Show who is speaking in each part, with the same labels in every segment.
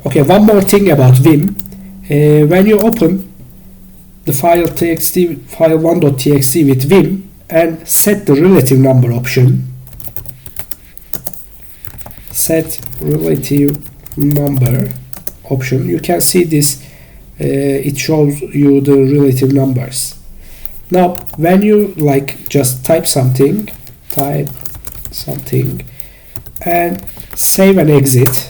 Speaker 1: Okay, one more thing about Vim. When you open the file1.txt with Vim and set the relative number option, you can see this. It shows you the relative numbers. Now when you just type something and save and exit,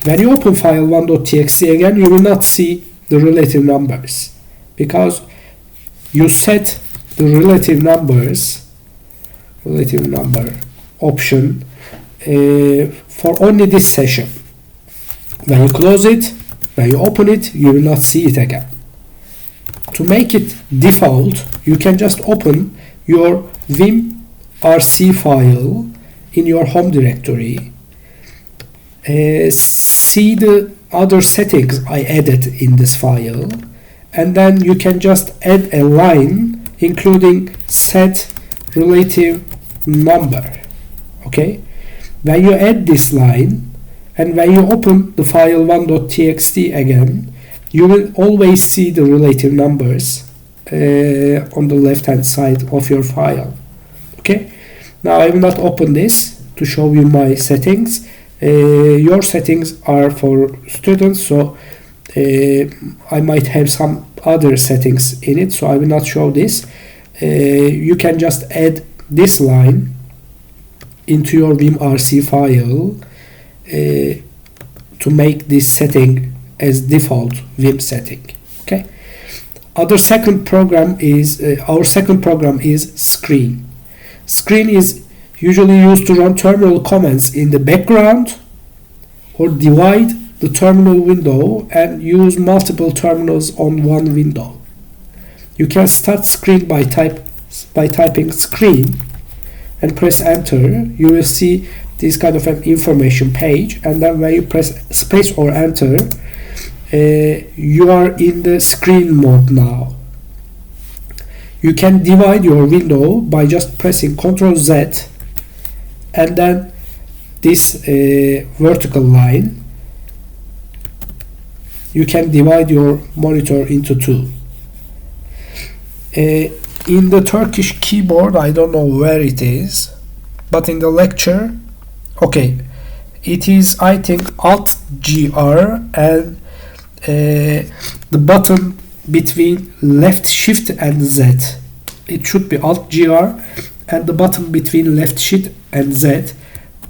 Speaker 1: when you open file1.txt again, you will not see the relative numbers because you set the relative number option for only this session. When you close it, when you open it, you will not see it again. To make it default, you can just open your Vim RC file in your home directory, see the other settings I added in this file, and then you can just add a line including set relative number. Okay, when you add this line and when you open the file1.txt again, you will always see the relative numbers on the left hand side of your file. Okay, now I will not open this to show you my settings. Your settings are for students, so I might have some other settings in it, so I will not show this. You can just add this line into your Vim RC file to make this setting as default Vim setting. Okay. Our second program is screen. Screen is usually used to run terminal commands in the background or divide the terminal window and use multiple terminals on one window. You can start screen by typing screen and press enter. You will see this kind of an information page, and then when you press space or enter, you are in the screen mode now. You can divide your window by just pressing Ctrl Z and then this vertical line. You can divide your monitor into two. In the Turkish keyboard, I don't know where it is, but in the lecture, okay, it is, I think, Alt GR, and the button between left shift and Z, it should be Alt GR, and the button between left shift and Z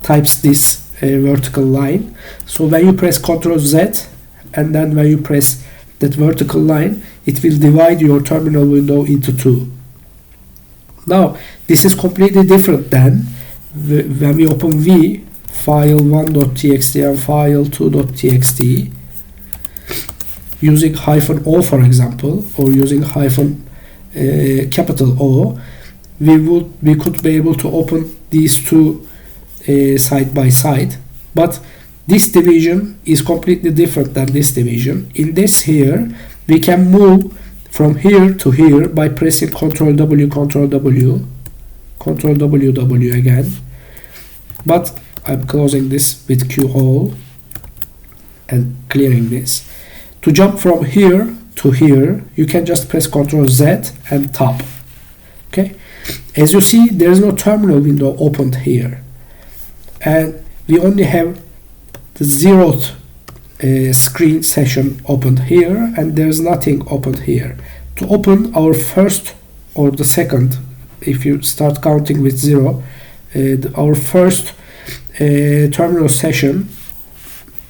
Speaker 1: types this vertical line. So when you press Ctrl Z and then when you press that vertical line, it will divide your terminal window into two. Now this is completely different than when we open V, file1.txt and file2.txt using -O, for example, or using capital O. We could be able to open these two side by side, but this division is completely different than this division. In this here, we can move from here to here by pressing Ctrl W, Ctrl W, Ctrl W, W again. But I'm closing this with QO and clearing this. To jump from here to here, you can just press Ctrl Z and tab. Okay. As you see, there is no terminal window opened here, and we only have the zeroth screen session opened here, and there's nothing opened here. To open our first or the second, if you start counting with 0, our first terminal session,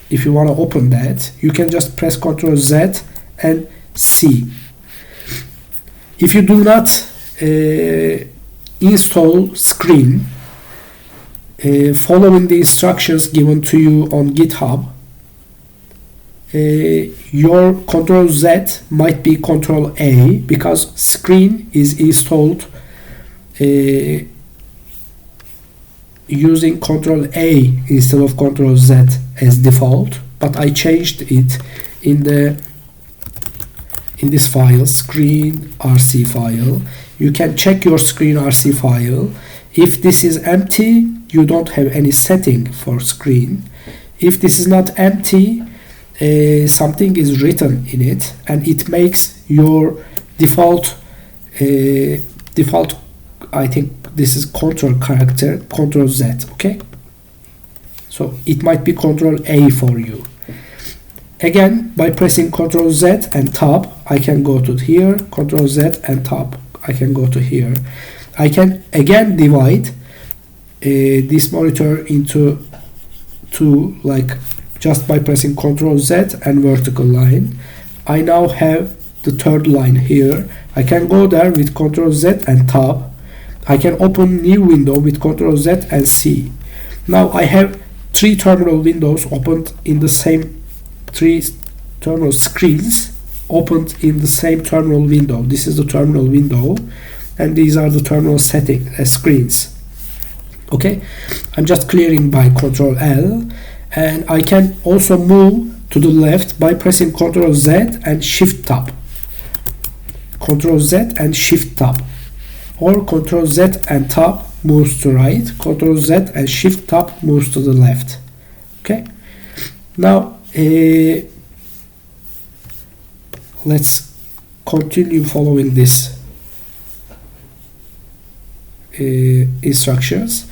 Speaker 1: if you want to open that, you can just press Ctrl Z and C. If you do not install screen following the instructions given to you on GitHub, your Ctrl Z might be Ctrl A, because screen is installed using Ctrl A instead of Ctrl Z as default, but I changed it in this file, screen RC file. You can check your screen RC file. If this is empty, you don't have any setting for screen. If this is not empty, something is written in it, and it makes your default I think this is control character, Control Z. Okay, so it might be Control A for you. Again, by pressing Control Z and Tab, I can go to here, Control Z and Tab, I can go to here. I can again divide this monitor into two, like just by pressing Control Z and vertical line. I now have the third line here. I can go there with Control Z and Tab. I can open new window with Control Z and C. Now I have three terminal windows opened in the same, three terminal screens opened in the same terminal window. This is the terminal window, and these are the terminal setting screens. Okay, I'm just clearing by Control L, and I can also move to the left by pressing Control Z and Shift Tab. Control Z and Shift Tab, or Control Z and Tab moves to right, Control Z and Shift Tab moves to the left. Okay, now let's continue following this instructions.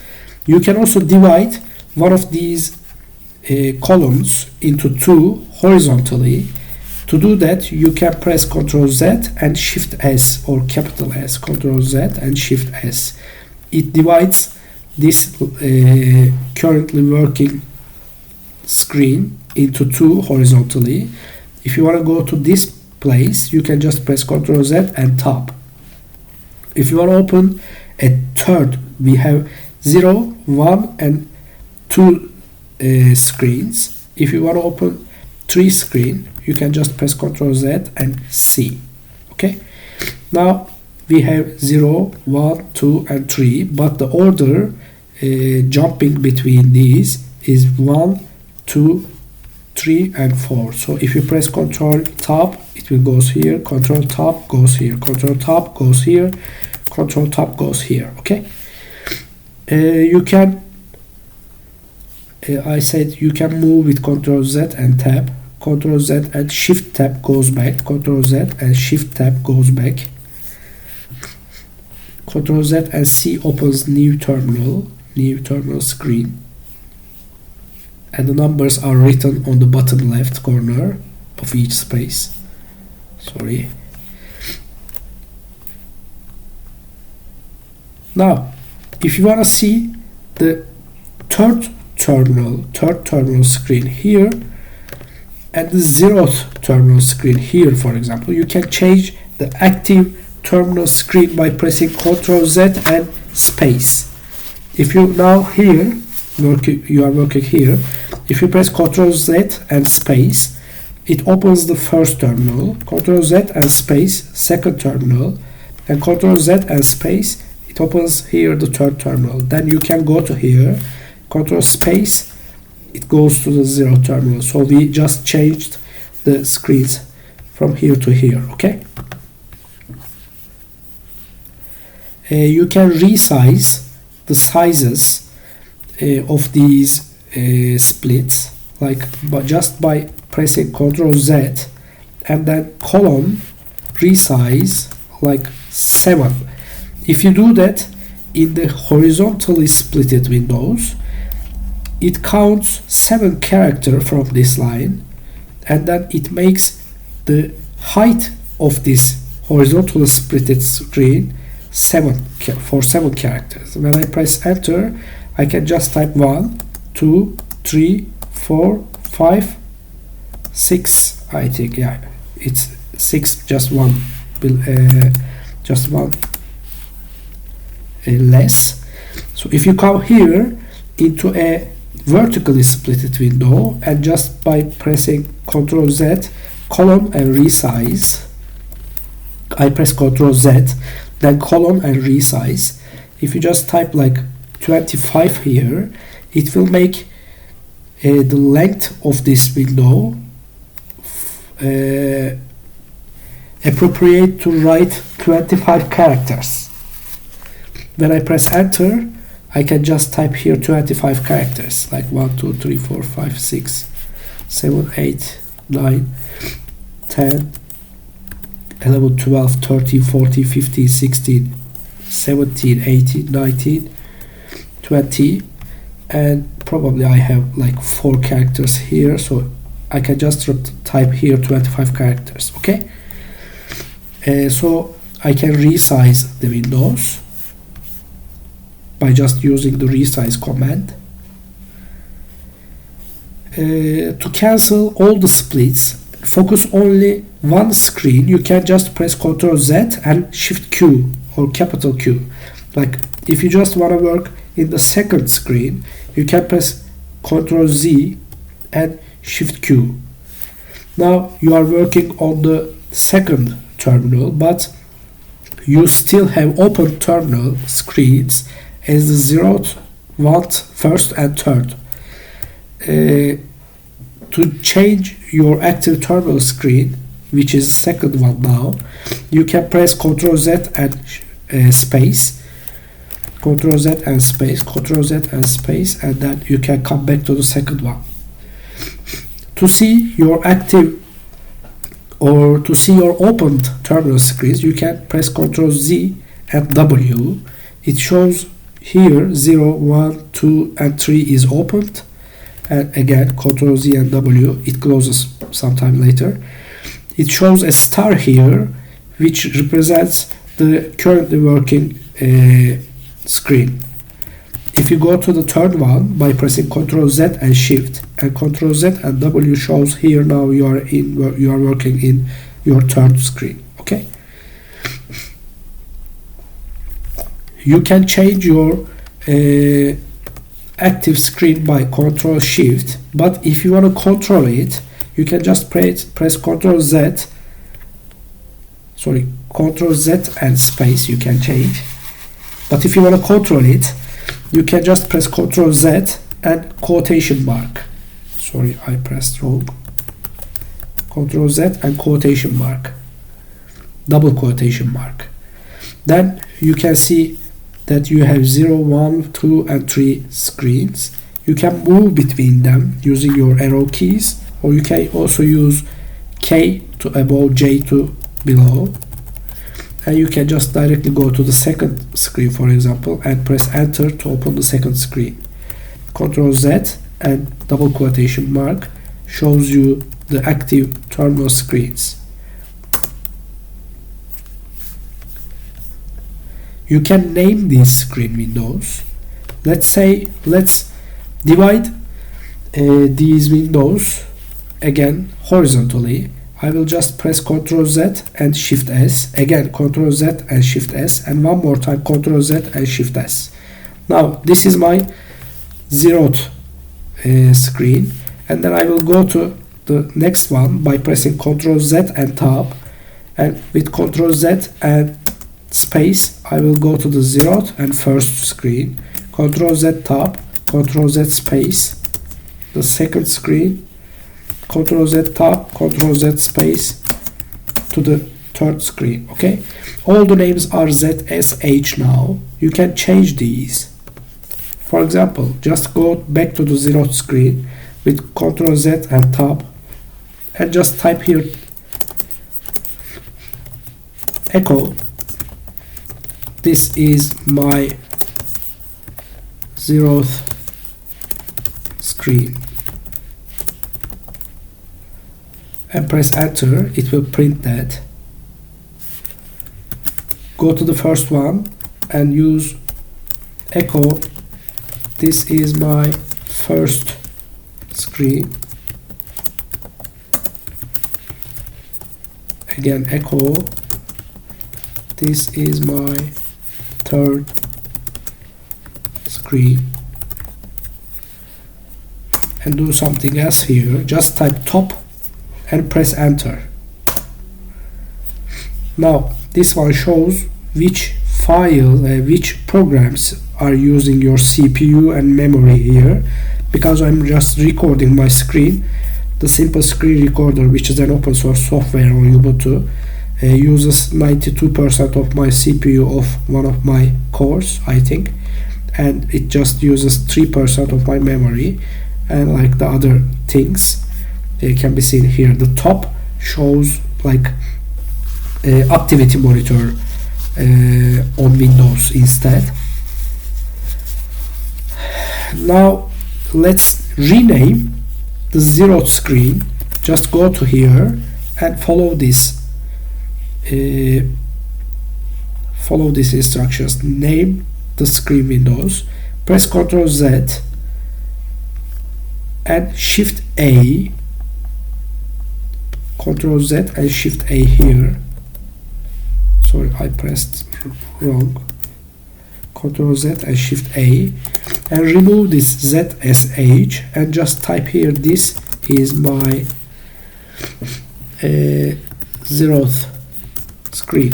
Speaker 1: You can also divide one of these columns into two horizontally. To do that, you can press Ctrl Z and Shift S, or capital S, Ctrl Z and Shift S. It divides this currently working screen into two horizontally. If you want to go to this place, you can just press Ctrl Z and Tab. If you want to open a third, we have 0, 1 and 2 screens. If you want to open 3 screen, you can just press Ctrl Z and C. Okay, now we have 0, 1, 2 and 3, but the order jumping between these is 1, 2, 3 and 4. So if you press Ctrl Tab, it will goes here, Ctrl Tab goes here, Ctrl Tab goes here, Ctrl Tab goes here. Okay, you can I said you can move with Ctrl Z and Tab. Ctrl Z and Shift Tab goes back, Ctrl Z and Shift Tab goes back. Ctrl Z and C opens new terminal screen, and the numbers are written on the bottom left corner of each space. Sorry. Now, if you want to see the third terminal screen here and the 0th terminal screen here, for example, you can change the active terminal screen by pressing Ctrl Z and space. If you now here you are working here, if you press Ctrl Z and space, it opens the first terminal, Ctrl Z and space second terminal, and Ctrl Z and space, it opens here the third terminal. Then you can go to here, Ctrl space, it goes to the 0th terminal. So we just changed the screens from here to here. Okay, you can resize the sizes of these splits, like just by pressing Ctrl Z and then column resize like 7. If you do that in the horizontally splitted windows, it counts 7 characters from this line, and then it makes the height of this horizontally splitted screen 7 characters. When I press enter, I can just type 1, 2, 3, 4, 5, 6. I think, yeah, it's 6, just one less. So if you come here into a vertically splitted window, and just by pressing Ctrl Z, column and resize, I press Ctrl Z, then column and resize. If you just type like 25 here, it will make the length of this window appropriate to write 25 characters. When I press enter, I can just type here 25 characters, like 1, 2, 3, 4, 5, 6, 7, 8, 9, 10, 11, 12, 13, 14, 15, 16, 17, 18, 19, 20, and probably I have like 4 characters here, so I can just type here 25 characters. Okay, so I can resize the windows by just using the resize command. To cancel all the splits, focus only one screen, you can just press Ctrl Z and Shift Q or capital Q. Like if you just want to work in the second screen, you can press Ctrl Z and Shift Q. Now you are working on the second terminal, but you still have open terminal screens as the 0th, 1st, 1st and 3rd. To change your active terminal screen, which is the second one now, you can press Ctrl Z and space, Ctrl Z and space, Ctrl Z and space, and then you can come back to the second one. To see your active or to see your opened terminal screens, you can press Ctrl Z and W. It shows here 0, 1, 2 and 3 is opened, and again Ctrl Z and W, it closes sometime later. It shows a star here which represents the currently working screen. If you go to the third one by pressing Ctrl Z and Shift, and Ctrl Z and W shows here now you are working in your third screen. Okay, you can change your active screen by Ctrl Shift, but if you want to control it, you can just press Ctrl Z, Ctrl Z and space, you can change. But if you want to control it, you can just press Ctrl Z and quotation mark. Sorry, I pressed wrong. Ctrl Z and quotation mark, double quotation mark. Then you can see that you have 0, 1, 2 and 3 screens. You can move between them using your arrow keys, or you can also use K to above, J to below, and you can just directly go to the second screen, for example, and press enter to open the second screen. Ctrl Z and double quotation mark shows you the active terminal screens. You can name these screen windows. Let's divide these windows again horizontally. I will just press Ctrl Z and Shift S, again Ctrl Z and Shift S, and one more time Ctrl Z and Shift S. Now this is my 0th screen, and then I will go to the next one by pressing Ctrl Z and Tab, and with Ctrl Z and space I will go to the 0th and 1st screen, Ctrl Z Tab, Ctrl Z space, the second screen, Ctrl Z Tab, Ctrl Z space to the third screen. Okay, all the names are ZSH now. You can change these. For example, just go back to the 0th screen with Ctrl Z and Tab and just type here echo, this is my 0th screen, and press enter. It will print that. Go to the first one and use echo, this is my first screen. Again echo, this is my third screen, and do something else here. Just type top and press enter. Now this one shows which file, which programs are using your CPU and memory here. Because I'm just recording my screen, the simple screen recorder, which is an open source software on Ubuntu, uses 92% of my CPU of one of my cores, I think, and it just uses 3% of my memory, and like the other things, they can be seen here. The top shows like activity monitor on Windows instead. Now let's rename the zeroth screen. Just go to here and follow this instructions. Name the screen Windows, press Ctrl Z and Shift A, Ctrl Z and Shift A here. Sorry, I pressed wrong. Ctrl Z and Shift A, and remove this ZSH and just type here, this is my zeroth screen.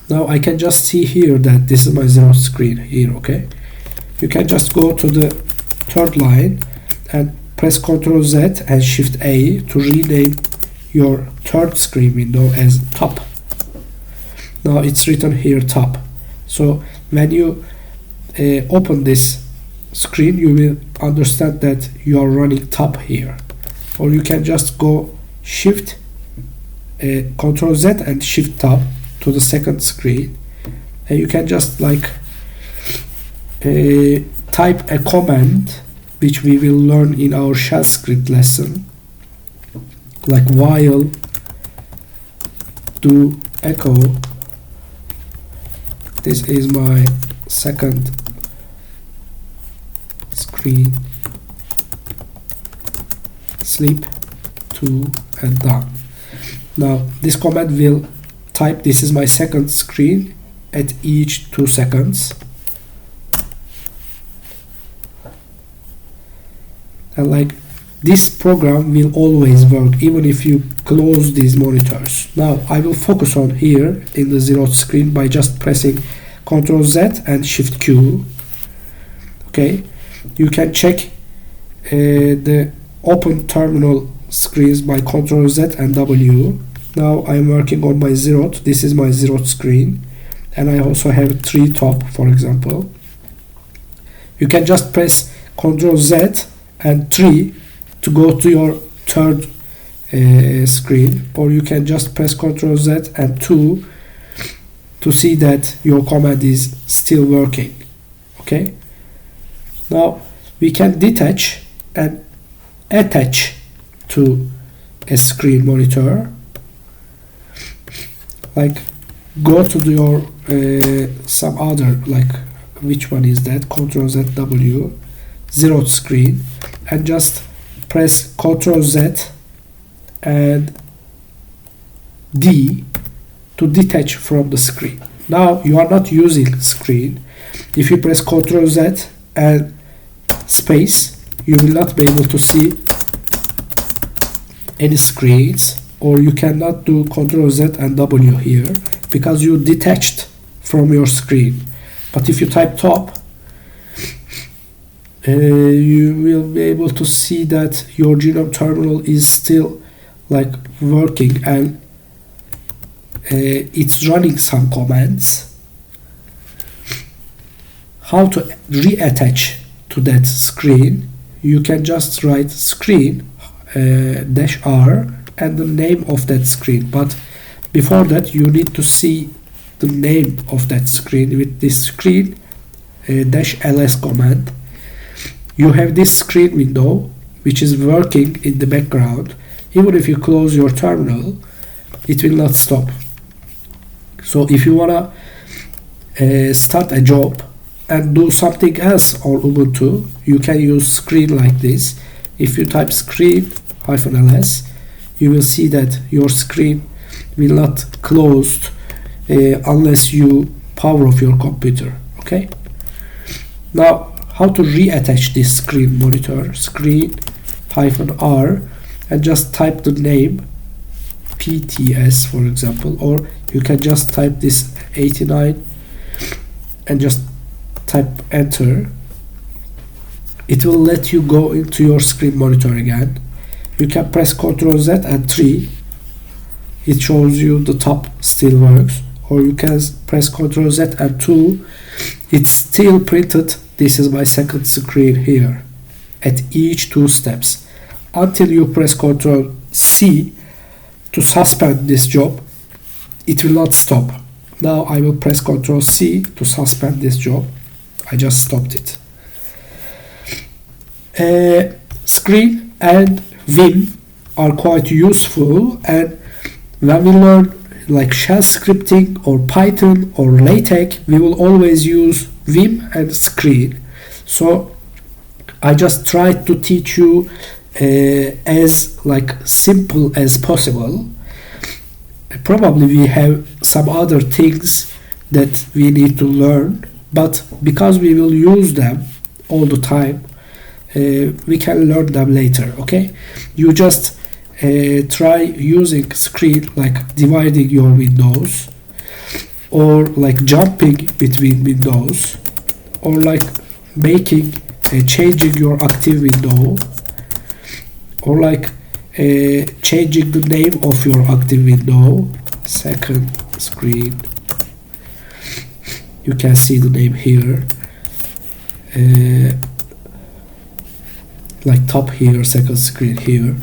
Speaker 1: Now I can just see here that this is my zeroth screen here. Okay, you can just go to the third line and press Ctrl Z and Shift A to rename your third screen window as top. Now it's written here top. So when you open this screen, you will understand that you are running top here. Or you can just go Shift Ctrl Z and Shift Tab to the second screen, and you can just like type a command which we will learn in our shell script lesson, like while do echo, this is my second screen, sleep 2 and done. Now this command will type this is my second screen at each 2 seconds, and like this program will always work even if you close these monitors. Now I will focus on here in the zeroth screen by just pressing Ctrl Z and Shift Q. Okay, you can check the open terminal screens by Ctrl Z and W. Now I'm working on my zeroth. This is my zeroth screen, and I also have 3 top, for example. You can just press Ctrl Z and 3 to go to your third screen, or you can just press Ctrl Z and 2 to see that your command is still working. Okay, now we can detach and attach to a screen monitor. Like go to your some other, like which one is that, Ctrl Z W, zeroth screen, and just press Ctrl Z and D to detach from the screen. Now you are not using screen. If you press Ctrl Z and space, you will not be able to see any screens, or you cannot do Ctrl Z and W here because you detached from your screen. But if you type top, you will be able to see that your GNOME terminal is still like working, and it's running some commands. How to reattach to that screen? You can just write screen -R and the name of that screen, but before that you need to see the name of that screen with this screen -ls command. You have this screen window which is working in the background. Even if you close your terminal, it will not stop. So if you wanna start a job and do something else on Ubuntu, you can use screen like this. If you type screen -ls, you will see that your screen will not close unless you power off your computer. Okay, now how to reattach this screen monitor? Screen -R and just type the name PTS, for example, or you can just type this 89 and just type enter. It will let you go into your screen monitor again. You can press Ctrl Z and 3. It shows you the top still works, or you can press Ctrl Z and 2. It's still printed. This is my second screen here at each 2 steps until you press Ctrl C to suspend this job. It will not stop. Now I will press Ctrl C to suspend this job. I just stopped it. Screen and Vim are quite useful, and when we learn like shell scripting or Python or LaTeX, we will always use Vim and Screen. So I just tried to teach you as like simple as possible. Probably we have some other things that we need to learn, but because we will use them all the time, we can learn them later. Okay, you just try using Screen, like dividing your windows, or like jumping between windows, or like making changing your active window, or like changing the name of your active window. Second screen, you can see the name here, like top here, second screen here.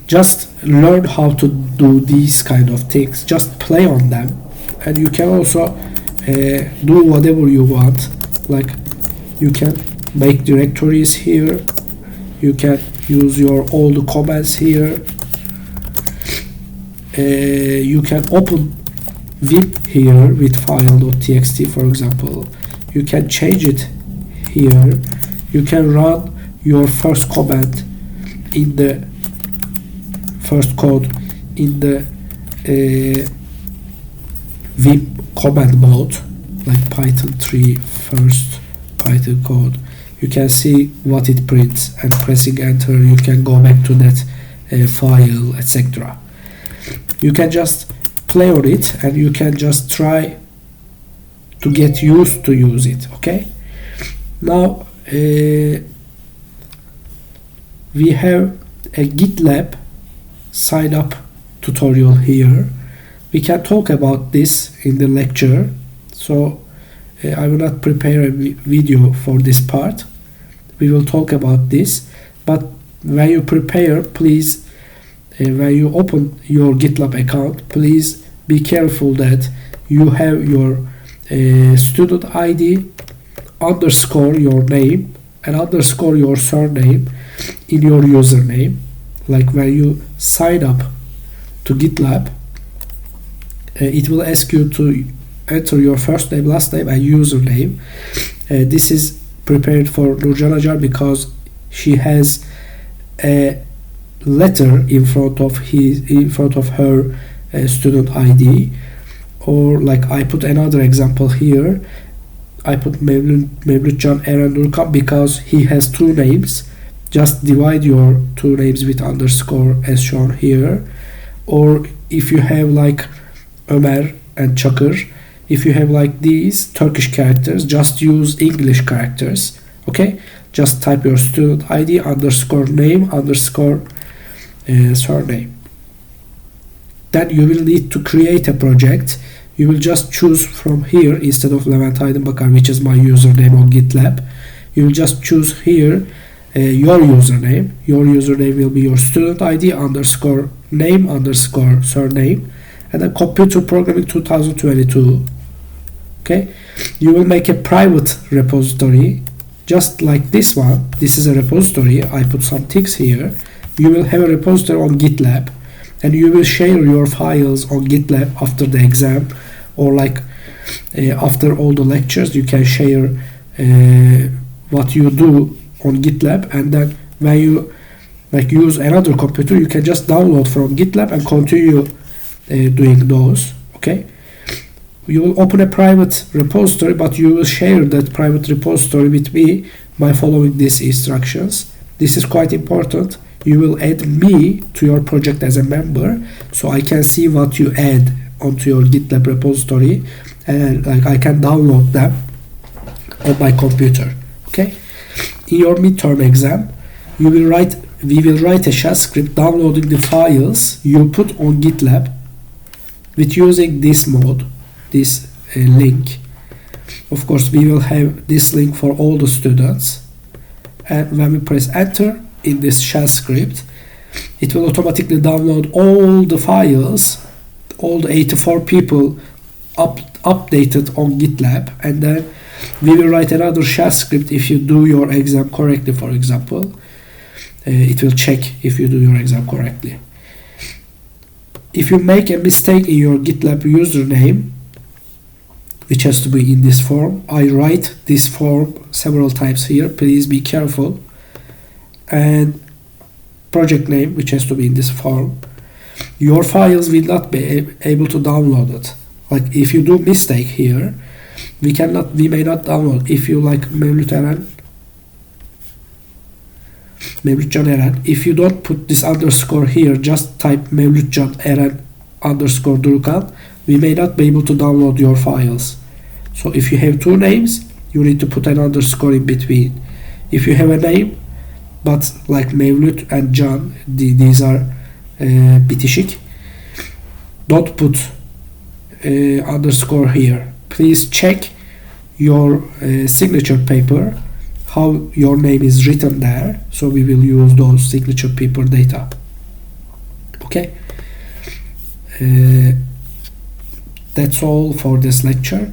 Speaker 1: Just learn how to do these kind of things. Just play on them, and you can also do whatever you want. Like you can make directories here, you can use your all the commands here, you can open Vim here with file.txt, for example. You can change it here. You can run your first command in the first code in the Vim command mode, like Python 3 first Python code. You can see what it prints, and pressing enter you can go back to that file, etc. You can just play on it, and you can just try to get used to use it. Okay, now we have a GitLab sign up tutorial here. We can talk about this in the lecture, so I will not prepare a video for this part. We will talk about this, but when you prepare, please, when you open your GitLab account, please be careful that you have your student ID underscore your name and underscore your surname in your username. Like when you sign up to GitLab, it will ask you to enter your first name, last name, and username. This is prepared for Nurcan Acar because she has a letter in front of her student ID. Or like I put another example here. I put Mevlütcan Eren Nurkan because he has 2 names. Just divide your 2 names with underscore as shown here. Or if you have like Ömer and Çakır, if you have like these Turkish characters, just use English characters. Okay, just type your student ID underscore name underscore surname. Then you will need to create a project. You will just choose from here instead of Levent Aydınbakar, which is my username on GitLab. You will just choose here your username. Your username will be your student ID underscore name underscore surname, and then computer programming 2022. Okay, you will make a private repository just like this one. This is a repository. I put some ticks here. You will have a repository on GitLab, and you will share your files on GitLab after the exam, or like after all the lectures. You can share what you do on GitLab, and then when you like use another computer, you can just download from GitLab and continue doing those. Okay, you will open a private repository, but you will share that private repository with me by following these instructions. This is quite important. You will add me to your project as a member, so I can see what you add onto your GitLab repository, and like I can download them on my computer. Okay, in your midterm exam, we will write a shell script downloading the files you put on GitLab with using this mode. this link. Of course, we will have this link for all the students, and when we press enter in this shell script, it will automatically download all the files, all the 84 people updated on GitLab, and then we will write another shell script if you do your exam correctly. For example, it will check if you do your exam correctly. If you make a mistake in your GitLab username, which has to be in this form, I write this form several times here, please be careful, and project name, which has to be in this form, your files will not be able to download it. Like if you do mistake here, we may not download. If you like Mevlütcan Eren, if you don't put this underscore here, just type Mevlütcan Eren underscore Durukan, we may not be able to download your files. So if you have two names, you need to put an underscore in between. If you have a name but like Mevlüt and Can, these are bitişik, don't put underscore here. Please check your signature paper, how your name is written there, so we will use those signature paper data. Okay, that's all for this lecture.